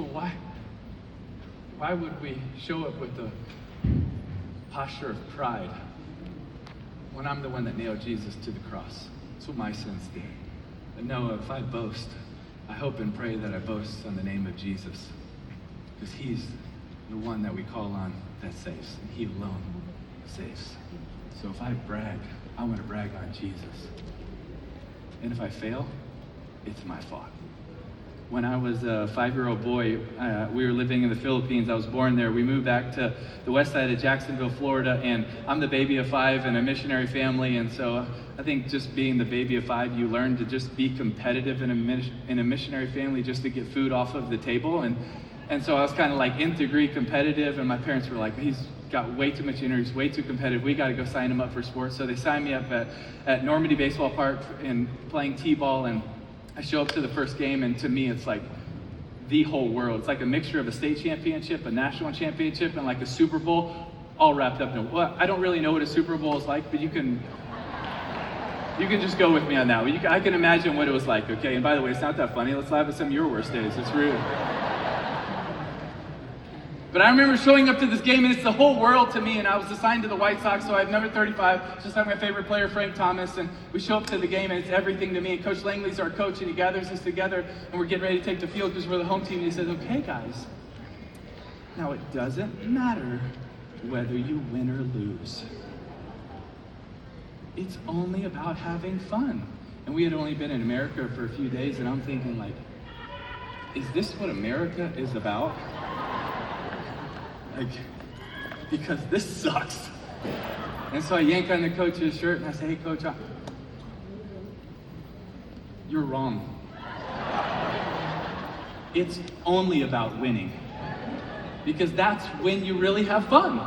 Why would we show up with a posture of pride when I'm the one that nailed Jesus to the cross? That's what my sins did. And no, if I boast, I hope and pray that I boast on the name of Jesus, because he's the one that we call on that saves, and he alone saves. So if I brag, I want to brag on Jesus. And if I fail, it's my fault. When I was a 5-year-old boy, we were living in the Philippines. I was born there. We moved back to the west side of Jacksonville, Florida, and I'm the baby of 5 in a missionary family. And so I think just being the baby of 5, you learn to just be competitive in a missionary family just to get food off of the table. And so I was kind of like nth degree competitive, and my parents were like, he's got way too much energy, he's way too competitive, we got to go sign him up for sports. So they signed me up at Normandy Baseball Park and playing t-ball, and I show up to the first game, and to me it's like the whole world. It's like a mixture of a state championship, a national championship, and like a Super Bowl all wrapped up in it. Well, I don't really know what a Super Bowl is like, but you can just go with me on that one. I can imagine what it was like, okay? And by the way, it's not that funny. Let's laugh at some of your worst days. It's rude. But I remember showing up to this game, and it's the whole world to me, and I was assigned to the White Sox, so I have number 35, just like my favorite player, Frank Thomas, and we show up to the game, and it's everything to me. And Coach Langley's our coach, and he gathers us together, and we're getting ready to take the field because we're the home team, and he says, okay, guys, now it doesn't matter whether you win or lose. It's only about having fun. And we had only been in America for a few days, and I'm thinking, like, is this what America is about? Like, because this sucks. And so I yank on the coach's shirt and I say, hey coach, you're wrong. It's only about winning. Because that's when you really have fun.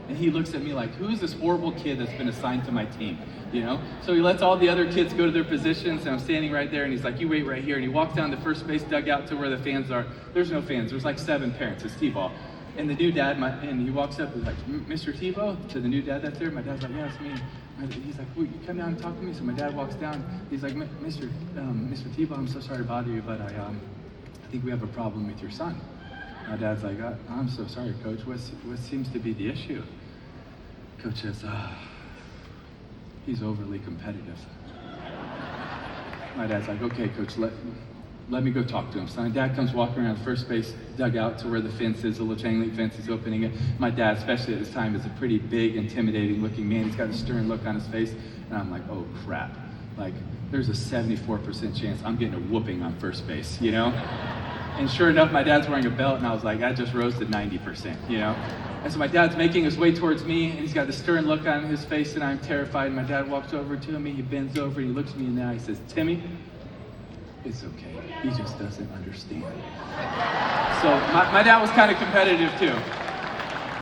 And he looks at me like, who is this horrible kid that's been assigned to my team? You know? So he lets all the other kids go to their positions, and I'm standing right there, and he's like, you wait right here. And he walks down the first base dugout to where the fans are. There's no fans. There's like 7 parents. It's T-ball. And the new dad, and he walks up and he's like, Mr. Tebow? To the new dad that's there. My dad's like, yeah, it's me. He's like, well, you come down and talk to me. So my dad walks down. He's like, Mr. Tebow, I'm so sorry to bother you, but I think we have a problem with your son. My dad's like, I'm so sorry, Coach. What seems to be the issue? Coach says, he's overly competitive. My dad's like, okay, Coach, let me go talk to him. So my dad comes walking around first base dugout to where the fence is, the little chain link fence is opening it. My dad, especially at this time, is a pretty big, intimidating looking man. He's got a stern look on his face. And I'm like, oh crap. Like, there's a 74% chance I'm getting a whooping on first base, you know? And sure enough, my dad's wearing a belt, and I was like, I just rose to 90%, you know? And so my dad's making his way towards me, and he's got the stern look on his face, and I'm terrified. And my dad walks over to me, he bends over, and he looks me in the eye, he says, Timmy, it's okay. He just doesn't understand. So my dad was kind of competitive too.